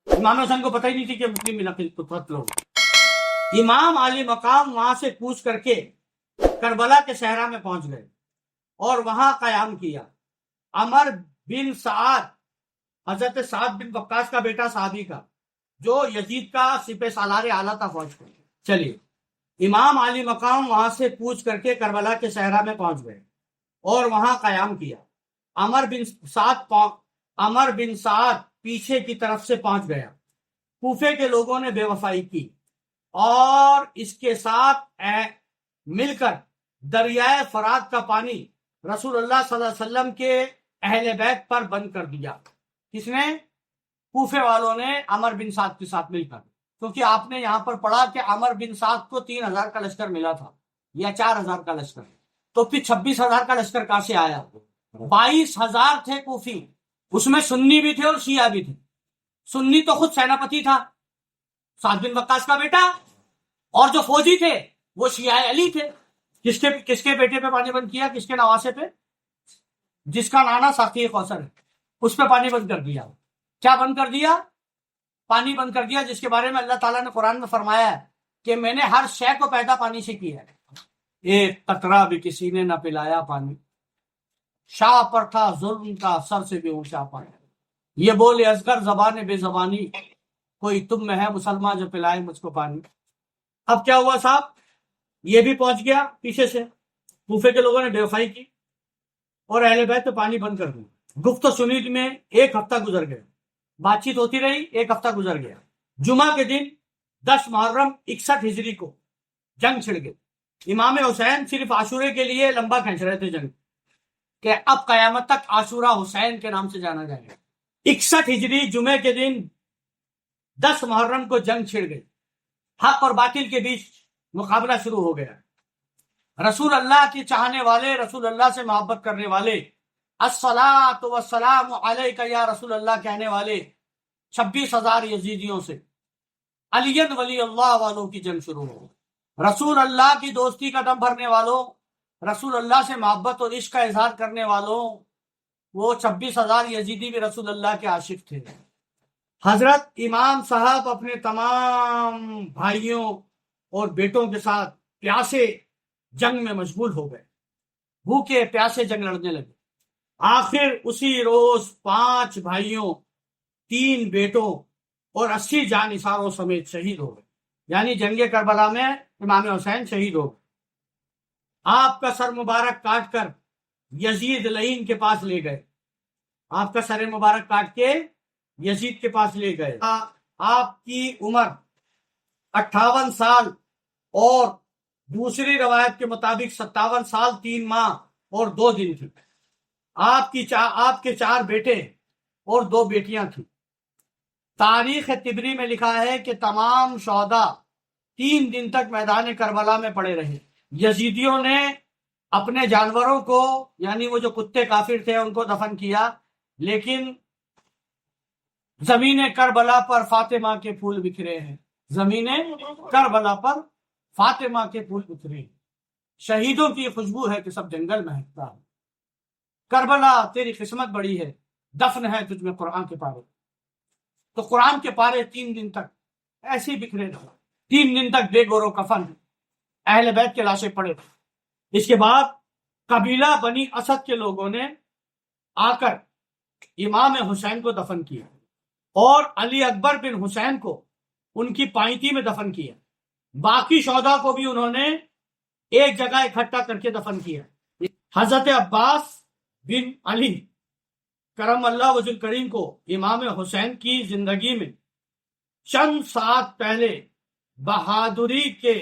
امام حسن کو پتہ ہی نہیں تھی کہ مسلم بن فطرت لوگ. امام علی مقام وہاں سے کوچ کر کے کربلا کے صحرا میں پہنچ گئے اور وہاں قیام کیا. عمر بن سعد، حضرت سعد بن وقاص کا بیٹا صحابی کا، جو یزید کا سپہ سالار اعلیٰ تھا فوج کا. چلیے، امام علی مقام وہاں سے کوچ کر کے کربلا کے صحرا میں پہنچ گئے اور وہاں قیام کیا. عمر بن سعد پیچھے کی طرف سے پہنچ گیا. کوفے کے لوگوں نے بے وفائی کی اور اس کے ساتھ مل کر دریائے فرات کا پانی رسول اللہ صلی اللہ علیہ وسلم کے اہل بیت پر بند کر دیا. کس نے؟ کوفے والوں نے عمر بن سعد کے ساتھ مل کر. کیونکہ آپ نے یہاں پر پڑھا کہ عمر بن سعد کو 3000 کا لشکر ملا تھا یا 4000 کا لشکر، تو پھر 26,000 کا لشکر کہاں سے آیا؟ 22,000 تھے کوفی، اس میں سنی بھی تھے اور شیعہ بھی تھے. سنی تو خود سیناپتی تھا، سعد بن وقاص کا بیٹا، اور جو فوجی تھے وہ شیعہ علی تھے. کس کے بیٹے پہ پانی بند کیا؟ کس کے نواسے پہ؟ جس کا نانا ساقی کوثر ہے، اس پہ پانی بند کر دیا. کیا بند کر دیا؟ پانی بند کر دیا، جس کے بارے میں اللہ تعالیٰ نے قرآن میں فرمایا ہے کہ میں نے ہر شے کو پیدا پانی سے کیا ہے. ایک قطرہ بھی کسی نے نہ پلایا پانی، شاہ پر تھا ظلم کا سر سے بھی اونچا پانی. یہ بولے اصغر زبان بے زبانی، کوئی تم میں ہے مسلمان جو پلائے مجھ کو پانی. اب کیا ہوا صاحب؟ یہ بھی پہنچ گیا پیچھے سے. کوفے کے لوگوں نے بے وفائی کی اور اہل بیت پہ پانی بند کر دیا. گفت و شنید میں 1 ہفتہ گزر گیا، بات چیت ہوتی رہی، 1 ہفتہ گزر گیا. جمعہ کے دن 10 محرم 61 ہجری کو جنگ چھڑ گئی. امام حسین صرف عاشورے کے لیے لمبا کھینچ رہے تھے جنگ، کہ اب قیامت تک عاشورہ حسین کے نام سے جانا جائے گا. 61 ہجری جمعے کے دن 10 محرم کو جنگ چھڑ گئی. حق اور باطل کے بیچ مقابلہ شروع ہو گیا. رسول اللہ کے چاہنے والے، رسول اللہ سے محبت کرنے والے، الصلاۃ والسلام علیک یا رسول اللہ کہنے والے 26,000 یزیدیوں سے علی ولی اللہ والوں کی جنگ شروع ہو. رسول اللہ کی دوستی کا دم بھرنے والوں، رسول اللہ سے محبت اور عشق کا اظہار کرنے والوں، وہ 26,000 یزیدی بھی رسول اللہ کے عاشق تھے. حضرت امام صاحب اپنے تمام بھائیوں اور بیٹوں کے ساتھ پیاسے جنگ میں مشغول ہو گئے. بھوکے پیاسے جنگ لڑنے لگے. آخر اسی روز 5 بھائیوں، 3 بیٹوں اور 80 جانثاروں سمیت شہید ہو گئے. یعنی جنگ کربلا میں امام حسین شہید ہو گئے. آپ کا سر مبارک کاٹ کر یزید لعین کے پاس لے گئے. آپ کا سر مبارک کاٹ کے یزید کے پاس لے گئے. آپ کی عمر 58 سال اور دوسری روایت کے مطابق 57 سال 3 ماہ اور 2 دن تھی. آپ کے 4 بیٹے اور 2 بیٹیاں تھیں. تاریخ طبری میں لکھا ہے کہ تمام شہداء 3 دن تک میدان کربلا میں پڑے رہے. یزیدیوں نے اپنے جانوروں کو، یعنی وہ جو کتے کافر تھے، ان کو دفن کیا، لیکن زمین کربلا پر فاطمہ کے پھول بکھرے ہیں. زمین کربلا پر فاطمہ کے پھول بکھرے ہیں. شہیدوں کی خوشبو ہے کہ سب جنگل مہکتا ہے. کربلا تیری قسمت بڑی ہے، دفن ہے تجھ میں قرآن کے پارے. تو قرآن کے پارے 3 دن تک ایسے ہی بکھرے رہے. 3 دن تک بے گور و کفن اہل بیت کے لاشیں پڑے تھے. اس کے بعد قبیلہ بنی اسد کے لوگوں نے آ کر امام حسین کو دفن کیا اور علی اکبر بن حسین کو ان کی پائنتی میں دفن کیا. باقی شہداء کو بھی انہوں نے ایک جگہ اکٹھا کر کے دفن کیا. حضرت عباس بن علی کرم اللہ وجہ الکریم کو امام حسین کی زندگی میں چند ساعت پہلے بہادری کے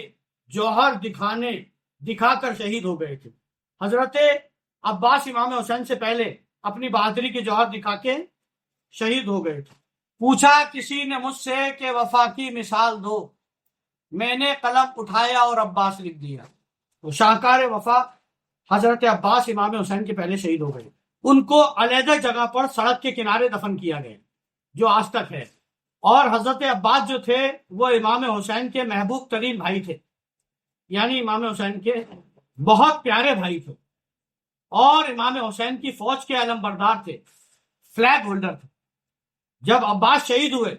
جوہر دکھا کر شہید ہو گئے تھے. حضرت عباس امام حسین سے پہلے اپنی بہادری کے جوہر دکھا کے شہید ہو گئے تھے. پوچھا کسی نے مجھ سے کہ وفا کی مثال دو، میں نے قلم اٹھایا اور عباس لکھ دیا. تو شاہکار وفا حضرت عباس امام حسین کے پہلے شہید ہو گئے. ان کو علیحدہ جگہ پر سڑک کے کنارے دفن کیا گیا جو آج تک ہے. اور حضرت عباس جو تھے وہ امام حسین کے محبوب ترین بھائی تھے، یعنی امام حسین کے بہت پیارے بھائی تھے، اور امام حسین کی فوج کے علم بردار تھے، فلیگ ہولڈر تھے. جب عباس شہید ہوئے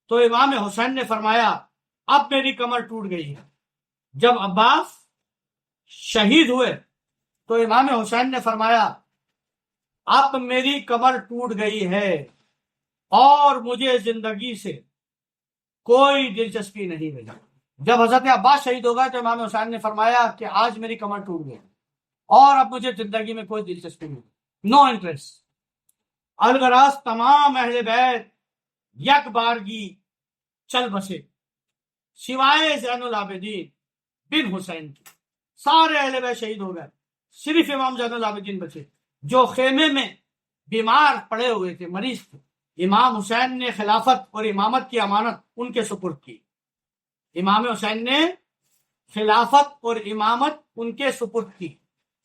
تو امام حسین نے فرمایا اب میری کمر ٹوٹ گئی ہے۔ جب عباس شہید ہوئے تو امام حسین نے فرمایا اب میری کمر ٹوٹ گئی ہے اور مجھے زندگی سے کوئی دلچسپی نہیں رہی۔ جب حضرت عباس شہید ہو گئے تو امام حسین نے فرمایا کہ آج میری کمر ٹوٹ گئی اور اب مجھے زندگی میں کوئی دلچسپی نہیں، نو انٹرسٹ۔ الغرض تمام اہل بیت یک بارگی چل بسے سوائے زین العابدین بن حسین کی۔ سارے اہل بیت شہید ہو گئے، صرف امام زین العابدین بچے جو خیمے میں بیمار پڑے ہوئے تھے، مریض تھے۔ امام حسین نے خلافت اور امامت کی امانت ان کے سپرد کی۔ امام حسین نے خلافت اور امامت ان کے سپرد کی۔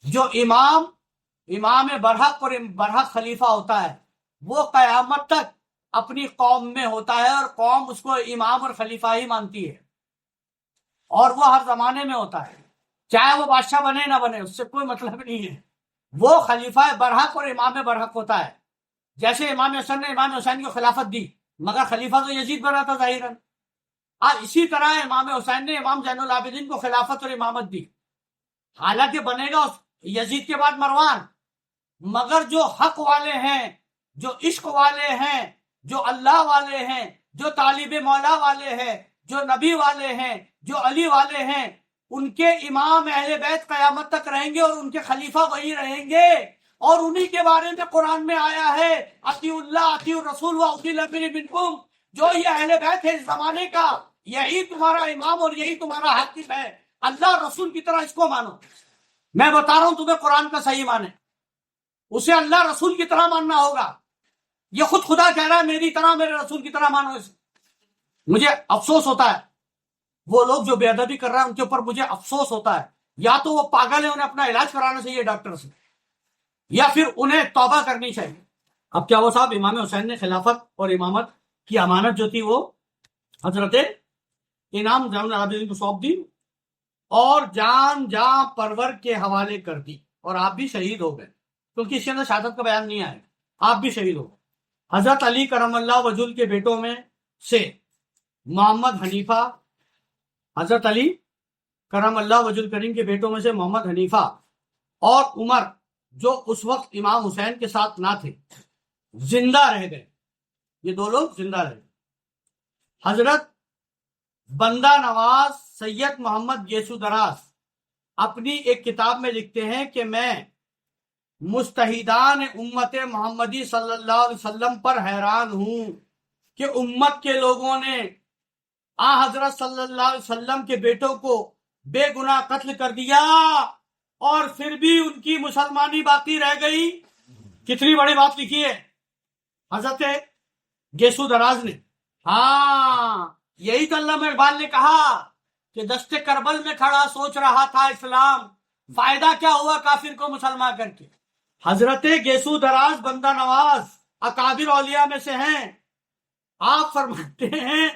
جو امام برحق اور برحق خلیفہ ہوتا ہے وہ قیامت تک اپنی قوم میں ہوتا ہے اور قوم اس کو امام اور خلیفہ ہی مانتی ہے، اور وہ ہر زمانے میں ہوتا ہے، چاہے وہ بادشاہ بنے نہ بنے، اس سے کوئی مطلب نہیں ہے۔ وہ خلیفہ برحق اور امام برحق ہوتا ہے۔ جیسے امام حسن نے امام حسین کو خلافت دی مگر خلیفہ تو یزید بنا تھا ظاہراً، اسی طرح امام حسین نے امام زین العابدین کو خلافت اور امامت دی، حالانکہ بنے گا یزید کے بعد مروان، مگر جو حق والے ہیں، جو عشق والے ہیں، جو اللہ والے ہیں، جو طالب مولا والے ہیں، جو نبی والے ہیں، جو علی والے ہیں، ان کے امام اہل بیت قیامت تک رہیں گے اور ان کے خلیفہ وہی رہیں گے، اور انہی کے بارے میں قرآن میں آیا ہے اطیعوا اللہ اطیعوا الرسول واولی الامر منکم۔ جو یہ اہل بیت ہے اس زمانے کا، یہی تمہارا امام اور یہی تمہارا حاکم ہے، اللہ رسول کی طرح اس کو مانو۔ میں بتا رہا ہوں تمہیں قرآن کا صحیح مانے، اسے اللہ رسول کی طرح ماننا ہوگا۔ یہ خود خدا کہہ رہا ہے میری طرح میرے رسول کی طرح مانو اسے۔ مجھے افسوس ہوتا ہے وہ لوگ جو بے ادبی کر رہے ہیں ان کے اوپر مجھے افسوس ہوتا ہے، یا تو وہ پاگل ہیں انہیں اپنا علاج کرانا چاہیے ڈاکٹر سے، یا پھر انہیں توبہ کرنی چاہیے۔ اب کیا وہ صاحب امام حسین نے خلافت اور امامت کی امانت جو تھی وہ حضرت امام زین العابدین کو سونپ دی اور جان جاں پرور کے حوالے کر دی، اور آپ بھی شہید ہو گئے، کیونکہ اس کے اندر شہادت کا بیان نہیں آیا، آپ بھی شہید ہو گئے۔ حضرت علی کرم اللہ وجہ کے بیٹوں میں سے محمد حنیفہ، حضرت علی کرم اللہ وجہ کریم کے بیٹوں میں سے محمد حنیفہ اور عمر جو اس وقت امام حسین کے ساتھ نہ تھے زندہ رہ گئے، یہ دو لوگ زندہ رہ گئے۔ حضرت بندہ نواز سید محمد گیسو دراز اپنی ایک کتاب میں لکھتے ہیں کہ میں مجتہدان امت محمدی صلی اللہ علیہ وسلم پر حیران ہوں کہ امت کے لوگوں نے حضرت صلی اللہ علیہ وسلم کے بیٹوں کو بے گناہ قتل کر دیا اور پھر بھی ان کی مسلمانی باقی رہ گئی۔ کتنی بڑی بات لکھی ہے حضرت گیسو دراز نے۔ ہاں یہی تو علامہ اقبال نے کہا کہ دشت کربل میں کھڑا سوچ رہا تھا اسلام، فائدہ کیا ہوا کافر کو مسلمان کر کے۔ حضرت گیسو دراز بندہ نواز اکابر اولیاء میں سے ہیں۔ آپ فرماتے ہیں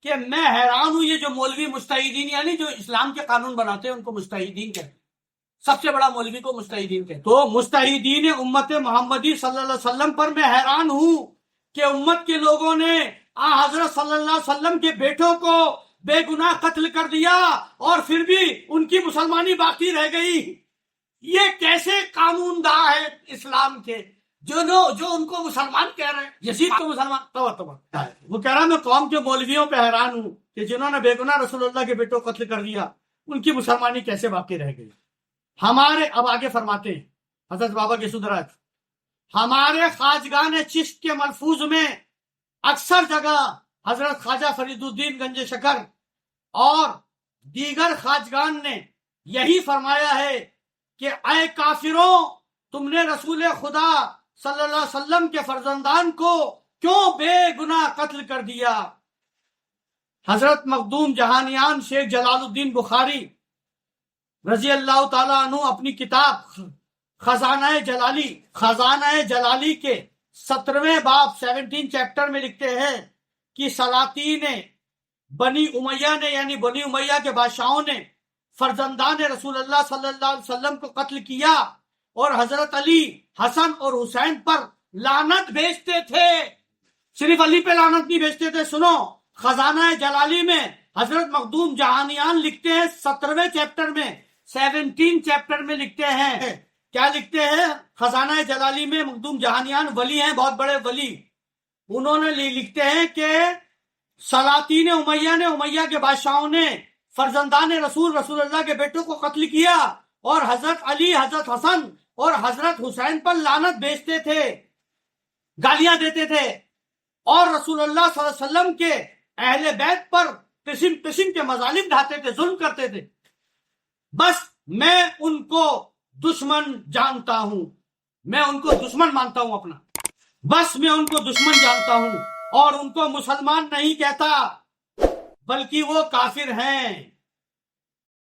کہ میں حیران ہوں، یہ جو مولوی مجتہدین یعنی جو اسلام کے قانون بناتے ہیں ان کو مجتہدین کہتے ہیں، سب سے بڑا مولوی کو مجتہدین کہتے ہیں۔ تو مجتہدین امت محمدی صلی اللہ علیہ وسلم پر میں حیران ہوں کہ امت کے لوگوں نے حضرت صلی اللہ علیہ وسلم کے بیٹوں کو بے گناہ قتل کر دیا اور پھر بھی ان کی مسلمانی باقی رہ گئی۔ یہ کیسے قانون داں ہے اسلام کے جو ان کو مسلمان کہہ رہے ہیں، یزید کو مسلمان۔ وہ کہہ رہا میں قوم کے مولویوں پہ حیران ہوں کہ جنہوں نے بے گناہ رسول اللہ کے بیٹوں کو قتل کر دیا، ان کی مسلمانی کیسے باقی رہ گئی۔ ہمارے اب آگے فرماتے ہیں حضرت بابا گیسو دراز، ہمارے خواجگان چشت کے ملفوظ میں اکثر جگہ حضرت خواجہ فرید الدین گنج شکر اور دیگر خواجگان نے یہی فرمایا ہے کہ اے کافروں، تم نے رسول خدا صلی اللہ علیہ وسلم کے فرزندان کو کیوں بے گناہ قتل کر دیا۔ حضرت مخدوم جہانیان شیخ جلال الدین بخاری رضی اللہ تعالیٰ عنہ اپنی کتاب خزانہ جلالی کے 17ویں باب 17 چیپٹر میں لکھتے ہیں کہ سلاطین بنی امیہ نے یعنی بنی امیہ کے بادشاہوں نے فرزندان رسول اللہ صلی اللہ علیہ وسلم کو قتل کیا اور حضرت علی، حسن اور حسین پر لعنت بھیجتے تھے۔ صرف علی پہ لعنت نہیں بھیجتے تھے، سنو، خزانہ جلالی میں حضرت مخدوم جہانیان لکھتے ہیں 17ویں چیپٹر میں 17 چیپٹر میں لکھتے ہیں، کیا لکھتے ہیں؟ خزانہ جلالی میں مخدوم جہانیان ولی ہیں، بہت بڑے ولی، انہوں نے لکھتے ہیں کہ سلاطین امیہ نے، امیہ کے بادشاہوں نے فرزندان رسول اللہ کے بیٹوں کو قتل کیا، اور حضرت علی، حضرت حسن اور حضرت حسین پر لعنت بیچتے تھے، گالیاں دیتے تھے، اور رسول اللہ صلی اللہ علیہ وسلم کے اہل بیت پر قسم قسم کے مظالم ڈھاتے تھے، ظلم کرتے تھے۔ بس میں ان کو دشمن جانتا ہوں، میں ان کو دشمن مانتا ہوں اپنا، بس میں ان کو دشمن جانتا ہوں، اور ان کو مسلمان نہیں کہتا بلکہ وہ کافر ہیں۔